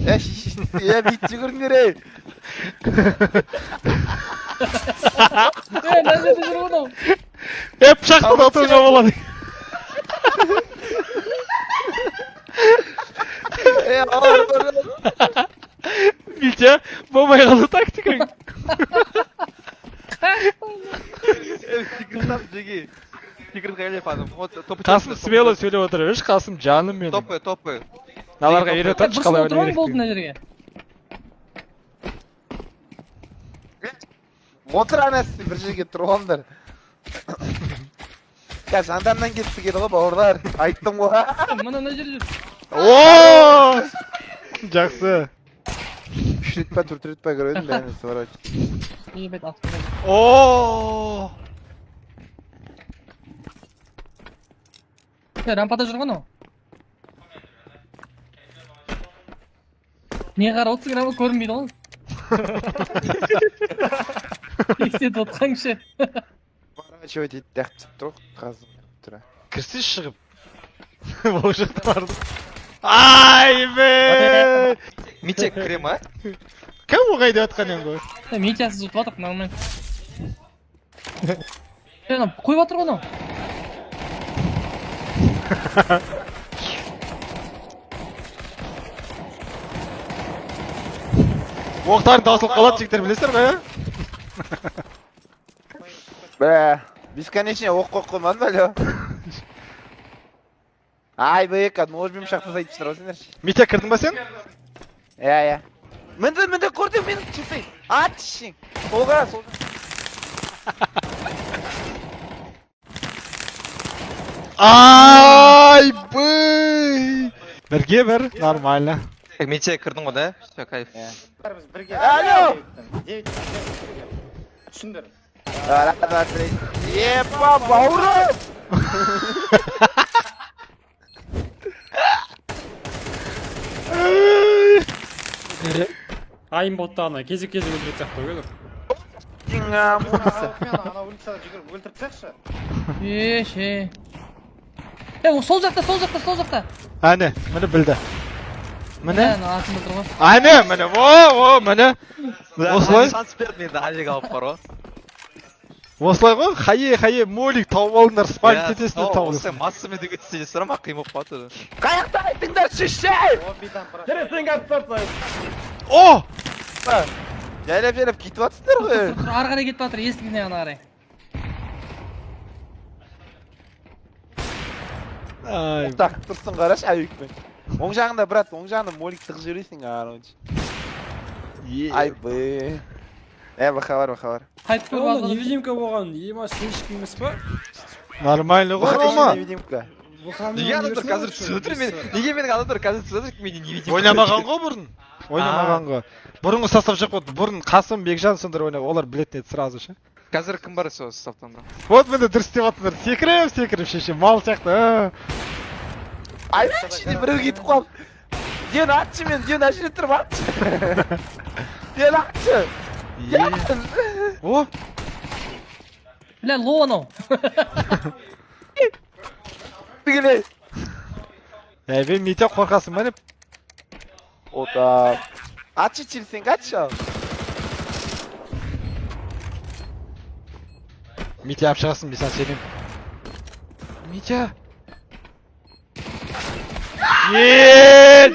Ya bir çıkırın nereye? Nerede dur oğlum? Hep bıçakla atın havalanı. Ağır. Milçe bombayı alı taktik. Çıkırsan Cegi. Çıkır kayla yapalım. Topu Kasım Sibel'e söyle oturuyor. Kasım canım benim. Topu. Nalarga үйрөтөт Бұрсын қалай отырмай ойнау болды керек. мына жерге. Motor anası bir şey тұрғандар. Ya jandarmdan ketsi keldi ғой бауырлар. Айттым ғой. Мына жерде жүр. Oo! Жақсы. Үш рет па төрт рет па көрдім бәрін сворачивать. Ебет астында. Oo! Рампада жүр ғой анау. Не қарап отырсың рампа көрінбейді ғой. Естетіп отқаншы. Сворачивать етті яқтып тұр ғой қазым тұра. Кірсе шығып. Ол жақта барды. Ай бе! Митек крем а? Кім оғай деп атқан ең ғой? Митясы жұтып жатыр нормально. Қойып жатыр ғой анау. Оқтарын таусылып қалады жігіттер білесіздер ғой, ә? Бә, бесконечно оқ қоймадым әлі. Ай бе, ножбен шақтаса айтып тұрасыңдаршы. Митя кірдің ба сен? Иә. Мінді көрдім мен чесей. Ат ішің. Солға. Ай бе! Бірге бір, нормально. Митек кірдің ғой да? Все, кайф. Biz birga. Alo. 9 tushundir. Епа, бауырым! Айымботта ана кезек өлтіретін сияқты ғой келіп. Ана улицада жүгіріп өлтіріп тастайықшы. Ше. Сол жақта. Әне, мені білді. Міне? Атын білдір ғой. Әне, міне, міне. Осылай? Шанс берді енді әлек алып бар ғой. Осылай ғой, хае, молик тауып алыңдар, спальт кетесіңдер тауып Осы алыңдар. массымен деген істейсіздер ма? Қиын болып қалды. Қаяқта айтыңдар шеше! О! Жайлап кетіп жатсыңдар ғой. Тұр, ары қарай кетіп жатыр, естігіне ана қарай. Ай, Так, тұрсын қараш әуекпен. Оң жағында, брат, оң жағында молик тығып жібересің. Ай бе. Бақалар. Қайтып көріп Ол алды. невидимка болған, ема сеншік емес па? нормально ғой, Рома. Невидимка. Неге адамдар қазір түсіп отыр мен? Неге менің адамдар қазір түсіп отыр? Мен невидимка. Ойнамаған ғой бұрын. Ойнамаған ғой. Бұрынғы состав жоқ болды. Бұрын Қасым, Бекжан сондар ойнап, олар білетін еді сразу ше. Қазір кім бар сол составтан? Вот міне дұрыс істеп жатырсыңдар. Секіріп шеше, мал сияқты. Ай, ішінде біреу кетіп қалды. Ден атшы мен, ден әшіне тұрып атшы. Ден атшы. О, Бля, ло анау. Келе. мен Митя қорқасың ба деп. Ота. Атшы чилсең, атшы. Митя алып шығасың, мен саған сенемін. Митя.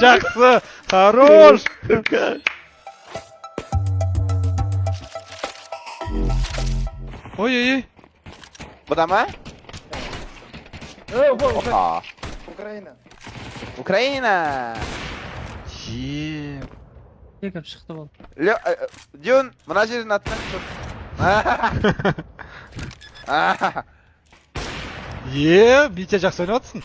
Жақсы. Хорош. Ой. Бұда ма? Опа. Украина. Секіріп шықты бол. Дюн, мына жердің атынан тұр. Митя жақсы ойнап жатсың.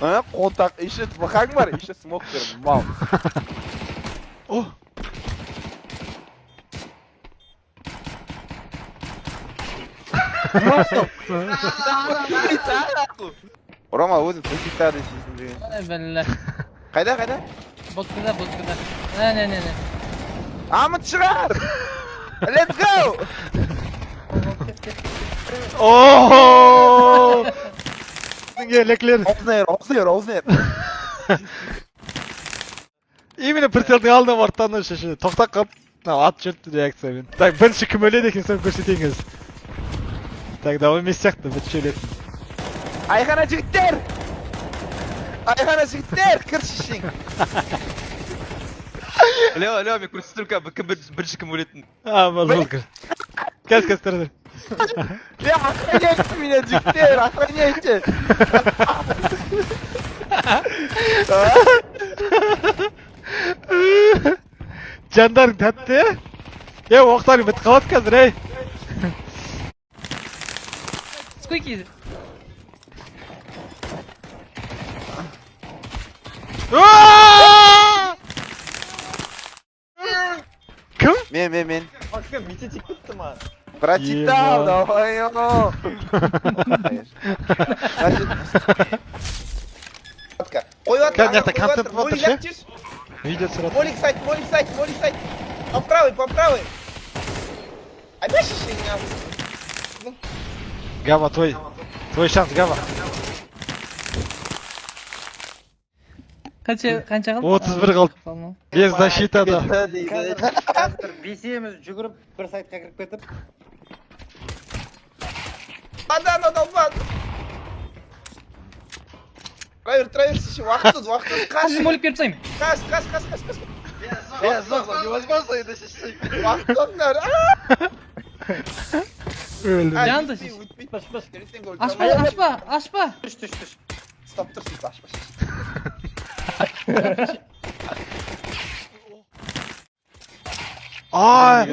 Қолтақ, еще бақаң бар, еще смок берім, мал. О. Рома, өзің тәсіктар дейсің деген. Бәлі. Қайда? Будкада. Не. Амыт шығар! Let's go! О! Gelecekler. Ağzına yer. Именно прицелдің алдына барды шеше. Тоқтап қалып. Ат жүртті реакциямен. Так, бірінші кім өледі екен соны көрсетеңіз. Так, да, емес сияқты, бірінші өледі. Ayxana jigitler! Kir shishing. Алло, мен көрсетіп тұрмын, кім бірінші кім өлетін. Болды. Кәз, тұрды. Ya охраняйте меня, jigitler, охраняйте. Жандарың тәтті. Оқтарың бітіп қалады қазір, ей. Сколько? Кім? Мен. Баққа, мете тек күтті ма? Прочитал, давай его. Қойып Конечно, контент вот ше. Видео сразу. Молик сайт. По правой. Опять шишing. Гава, твой шанс, Гава. Қанша қалды? 31 қалды. Без защита да. Қазір бесеуміз жүгіріп бір сайтқа кіріп кетіп. Анау долбан. Травер, шиши, уақыт қаш. Молик беріп тастаймын. Қаш. Невозможно это шешті. Уақыт оңдар. Жанды шеш. Ашпа. Түш. Стоп, тұр, ашпа. Ай,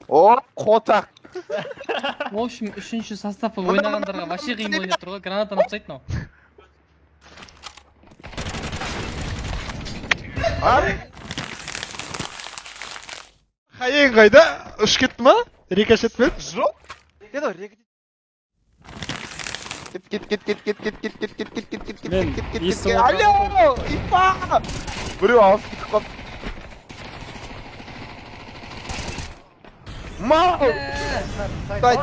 О, қотақ. В общем, үшінші составы ойнағандарға вообще қиын ойнап тұр ғой. Гранатаны ұқсайды мынау. Қайын қайда? Үш кетті ма? Рикошет пен? Жоқ. Кет. Мен естіп Алло, ипа! Біреу алып кетіп қалды. Мау! Сайт.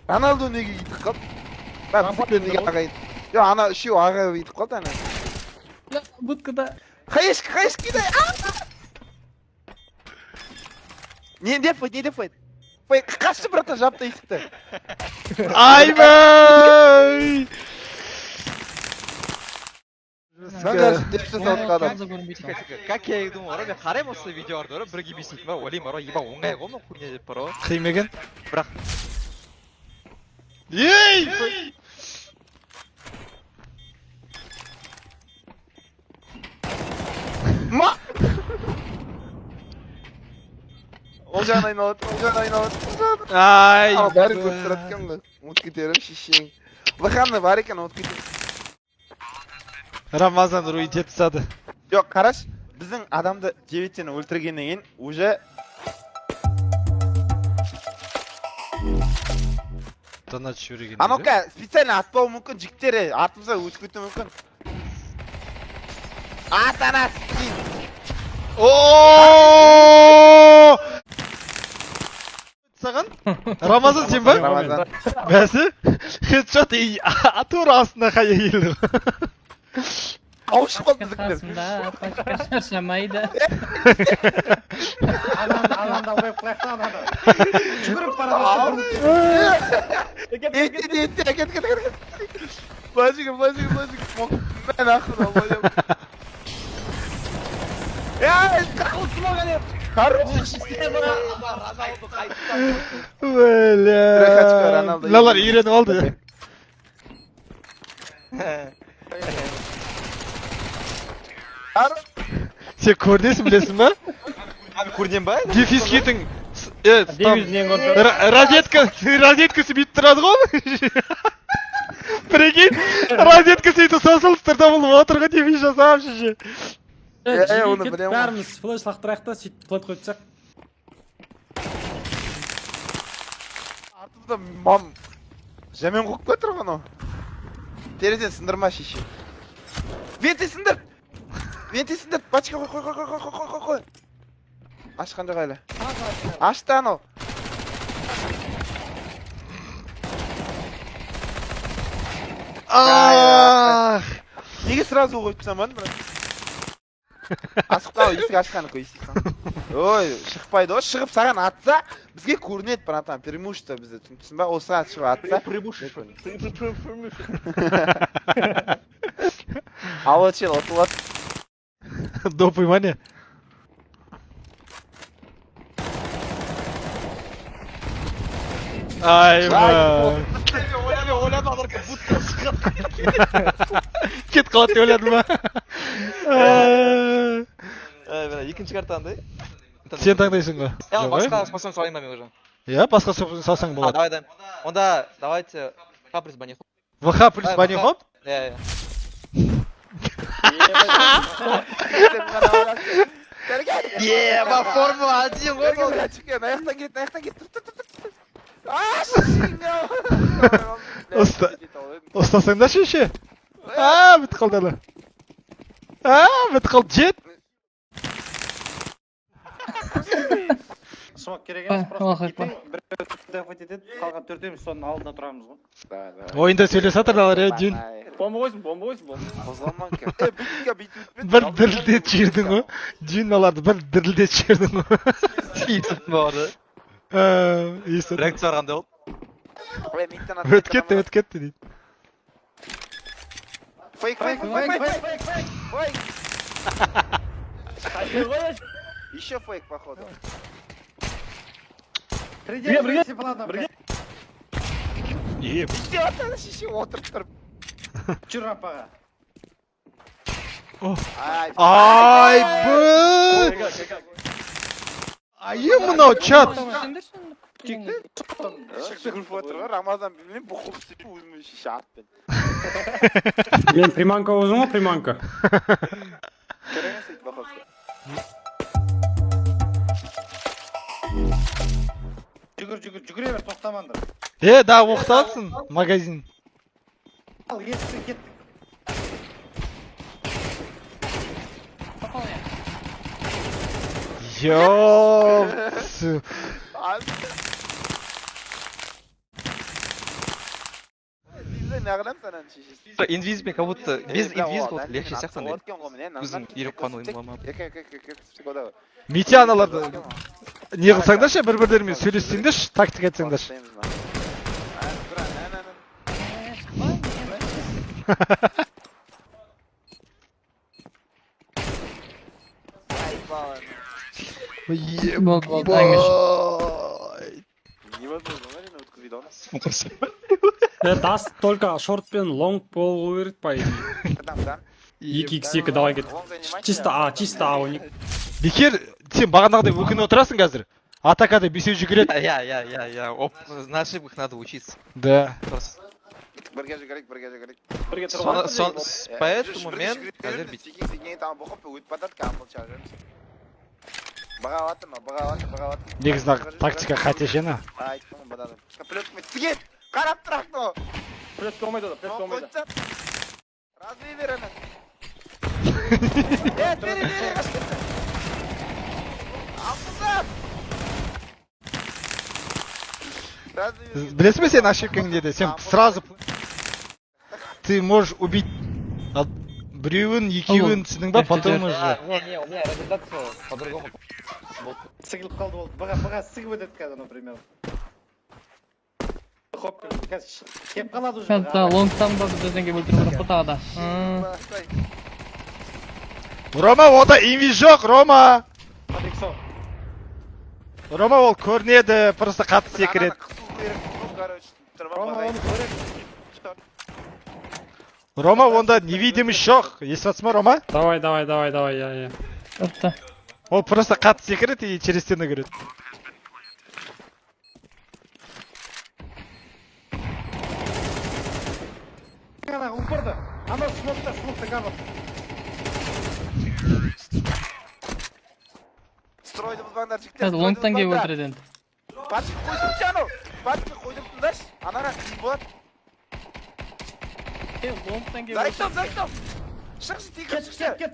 Роналду неге кетіп қалды? Мен футбол неге ағайын? Жоқ, ана үшеу ағайып кетіп қалды ана. Будкада. Хаешки дай! Не дефайт. Қашты, братан, жапты есікті. Айбай! Как я и думал, мен қарайм осы видеоларды, бірге бесейтін ба, ойлаймын, еба оңай ғой, мен хуйня деп бар ғой. Қимеген? Бірақ Ей! Ма! Ол жағын айналады. Ай! Бәрін көріп тұрады екен ғой. Ұмытып кетерім, шешең. Лыханы бар екен, ұмытып кетерім. Рамазан руи жетіп тастады. Жоқ, қараш, біздің адамды 9-тен өлтіргеннен кейін уже Донат жүреген. Анока, специально атпауы мүмкін, жігіттері артымызға өтіп кетуі мүмкін. Атана сікейін. Ооо! Саған? Рамазан сен ба? Рамазан. Бәсі? Хедшот и тура астына қая келді. Ауышып қалды біздікілер. Қасымда, пачка шаршамайды. Аланда ойып қылақта анада. Жүгіріп бара Кет. Бажыгы. Мен ақыры алайым. Роналду. Мыналар үйреніп алды. Сен көрінесің білесің ба? көрден ба? Дефискетің Девизінен көрді. розеткасы бүйтіп тұрады ғой. Прикинь, розетка сөйтіп сосылып тұр да бұл отырға дефис жасап шеше. оны Кетіп білемін. бәріміз флеш лақтырайық та сөйтіп плат қойсақ. Артымда мам жамен қойып кетір ғой анау. Терезені сындырма шеше. Венти сындыр. Бачка қой. Ашқан жоқ әлі. Ашты анау. Ah! Неге сразу қойып тастамадың, брат? Асықпа, есік ашқаны қойсың. Ой, шықпайды ғой, шығып саған атса, бізге көрінеді, братан, преимущество бізде, түсінсің ба? Осыған шығып атса. А вот чел, отылады. До понимания. Ayva. Ойладым, алар как будто шығады. Кет қалады деп ойладым ба? Мына екінші картаны. Сен таңдайсың ғой. Басқа спасен салайын ба мен уже? Иә, басқа салсаң болады. Давай, да. Онда давайте Х плюс банихоп. ВХ плюс банихоп? Иә. Ема формула 1 ғой бұл. Аяқтан кет, аяқтан кет. Шыңға. Ұстасаңдар шеше. Бітіп қалды ана. Бітіп қалды, жет. Смок керек емес, Уақыт просто бір дефать етеді, қалған төртеуміз соның алдында тұрамыз ғой. Ойында сөйлесіп жатырлар, дүйін. Бомба қойсын, бомба қойсын. Бір дірілдет жібердің ғой. Дүйін аларды бір дірілдет жібердің ғой. Сөйтіп барды. Естіп. Реакция барғанда болды. Өтіп кетті дейді. Фейк. Еще фейк, походу. Бірге сипалады. Идиот, шеше отырып тұрып. Жүр апаға. Ай, бұл! Айы мынау чат! Шықшы күліп отыр ғой, Рамазан білмеймін, бұқылып сөйтіп өзіме шеше атпен. Мен приманка өзің ғой, приманка. Көреңіз сөйтіп бұқылып. Жүгіре бер, тоқтамаңдар. Да, оқытасың, магазин. Ал, есікті кеттік. Ёпсы. Не қылам санан шешесі. Инвизбен как будто без инвиз болды легче сияқтандай. Өзім үйреп қалған ойын болмам. Митя аналарды не қылсаңдаршы, бір-бірлерімен сөйлессеңдерші, тактика айтсаңдаршы. Даст только шорт пен лонг болу керек па? 2x2 давай кет. Чисто А ойник. Бекер, сен бағанағыдай өкініп отырасың қазір. Атакада бесеу жүгіреді. Я. На ошибках надо учиться. Да. Бірге жүгірек. Поэтому мен қазір бит. Негізі тактика қате жена. Қарап тұрақтың о! Плетка олмайды. Развей бер ана. Бері. Ақылдап! Білесің бе сен ошибкаң деді? Сен сразу... Ты можешь убить біреуін, екеуін, түсінің ба, потом уже... Не, у меня результат по-другому. Сығылып қалды болды. Бұға сығып өтеді қазір, например. Хоп, қазір кеп қалады уже. Кәнта, лонгтан ба біздерденге бөлтіріп ұрып тағы да. Рома, ода инвиз жоқ, Рома! Подексо. Рома ол көрінеді, просто қатты секіреді. Рома, онда невидимость жоқ. Естіп жатсың ба, Рома? Давай, я. Топта. Ол просто қатты секіреді и через стену көреді. Ана, упырды. Ана смокта кабы. Стройды бұзбаңдар жіктер. Қазір лонгтан кеп өлтіреді енді. Патчик қойсыншы анау. Патчик қойдым тыңдашы. Анаға киіп болады. Лонгтан кеп Зайттым. Шықшы тигі шықшы. Кет.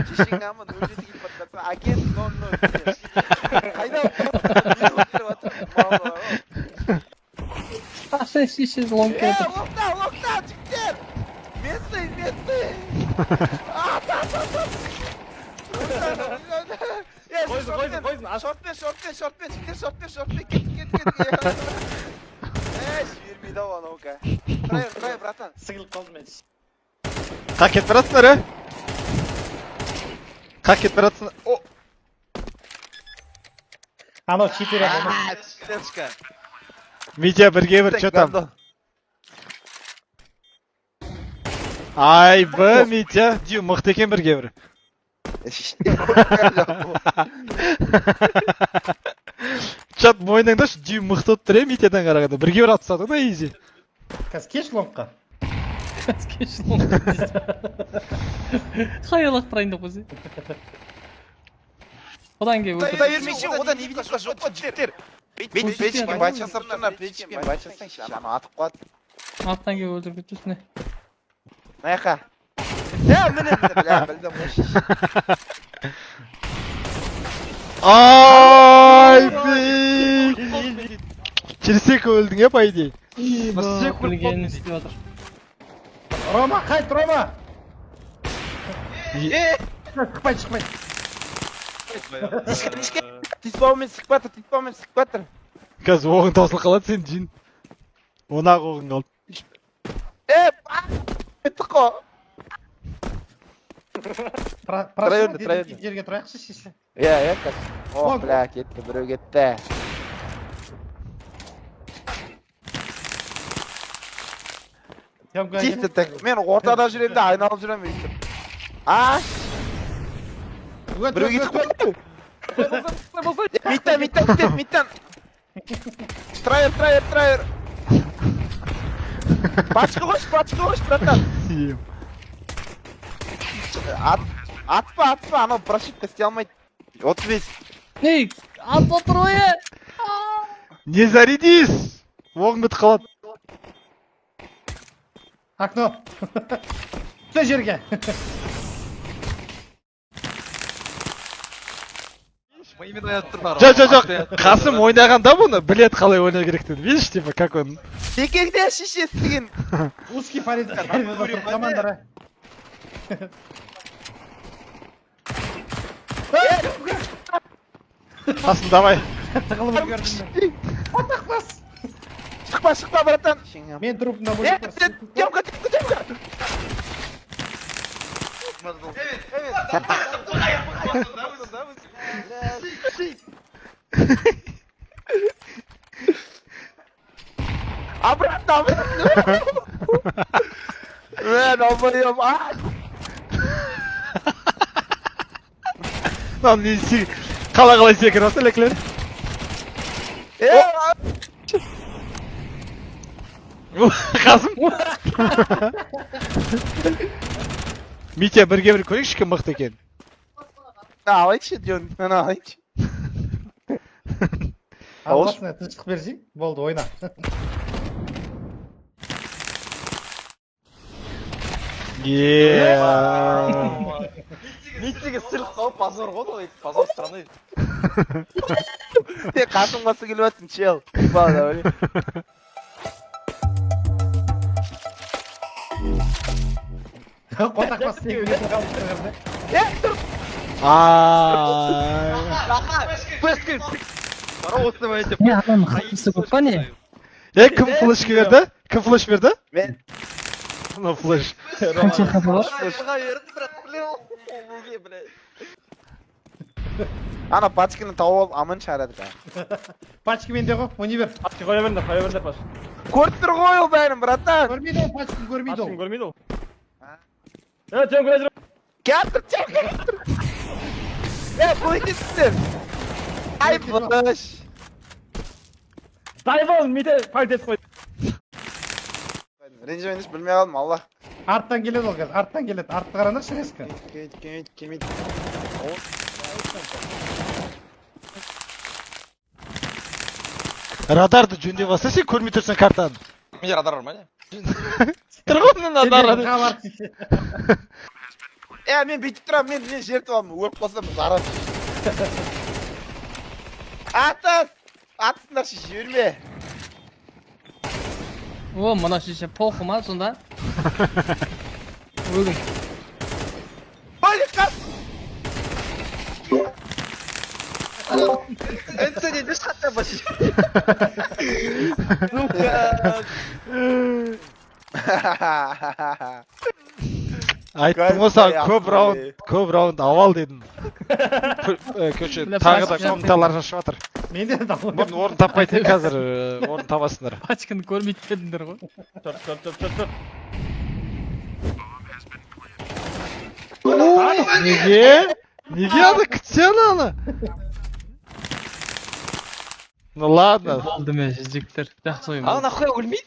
Шешең амын өлжеті келіп батқанса. Агент 00. Қайда? шеше лонг Ee, келатыр. Lokta, jigitlar. Men sey. Shortman, jigitlar, жібермейді ау анау ка. Тұрайыр, братан. Сығылып қалдым мен. Қақ кетіп баратсыңдар, ә? Қақ кетіп баратсыңдар. О! Анау читер еді. Сеточка. Митя, бірге бір, чё там? Айбы, Митя. Дью, мықты екен бірге бір. Чат мойныңда шу дью мықты болып тұр, е, Митядан қарағанда. Бірге бір атысады да, изи. Қазір кеш лоңқа. Кеш лонг. Хаял ақтырайын деп қойсы. Одан кейін Құдай өлтір. бермейші, одан не видишь, жоқ па, жігіттер. Бетчикпен бай жасап тұрна, бетчикпен бай жасаңшы, анау атып қояды. Арттан келіп өлтіріп кетесің. Маяқа. Міне, бля, білдім, ошиш. Айбей! Через өлдің, е, по идее. Білгенін істеп жатыр. Рома, қайт, Рома! Е! Шықпай. Тиспаумен сықпатыр. Қазір оғың таусылып қалады сен, жин. Онақ оғың қалды. Тұқо. Проверді. Жерге тұрайықшы шеше. Кәс. О, бля, кетті, біреу кетті. Тихті тәк. Мен ортада жүремді, айналып жүрем өйстіп. Біреу кетіп қойды. Миттен. Трайер. Пачка қойш, братан. Атпа, анау прошивка істей алмайды. 35. Ей, ат отыр ойы! Не зарядись! Оғың бітіп қалады. Окно. Түсе жерге. Именно я тұрмар. Жоқ, Қасым ойнағанда бұны білет қалай ойнау керектігін. Видишь, типа, как он... Текеңде шеше істеген. Узкий полет. Командара. Қасым, давай. Тығылып көрдім. Шықпа, братан. Мен трупымда бөліп тұрсын. Темка. Обратно. Мен албайым. Lan қалай секір осы леклер. Қасым. Митя, бірге бір көрейікші кім мықты екен. Алайыншы, Дион, мен алайыншы. Албасына тыныштық берсең, болды, ойна. Митиге сыйлық тауып позор ғой, позор страны. Қасым басы келіп атсын, чел. Бала, өлі. Қотақ басы сегіз қалып тұрғырды. Бара осы моменте. Не, адамның қатысы көп па не? Кім флеш берді? Кім флеш берді? Мен. Ну, флеш. Қанша хаты бар? Ана пачканы тауып алып аман шығарады бәрі. Пачки менде ғой, универ. Қоя беріңдер паш. Көріп тұр ғой ол бәрін, братан. Көрмейді ол, пачки көрмейді ол. Көрмейді ол. Тем көре жүр. Келтір. Бұл кетсіздер. Ай, бұлыш. Тайван, мите, пальтес қой. Ренжімеңіз білмей қалдым, Аллах. Арттан келеді ол қазір, арттан келеді. Артты қараңдаршы резко. Келмейді. Радарды жөндей баса сен көрмей тұрсың картаны. Менде радар бар ма не? Тұрғынның радары. Мен бүйтіп тұрам, мен жертіп алым, өліп қалсам зарап. Атысындаршы, жіберме. О, мына шеше похуй ма сонда? Өлдім. Малика! Энтони, не шатта баши. Айттым ғой саған көп раунд авал дедім. Көше тағы да комментариялар шығып жатыр. Менде de дауыл. Бұның орын таппайтын қазір орын табасыңдар. Пачканы көрмейді дедіңдер ғой. Short. Неге? Неге аны күтсен аны? Ну ладно. Болды мен жігіттер. Жақсы ойын. Ана нахуй өлмейді?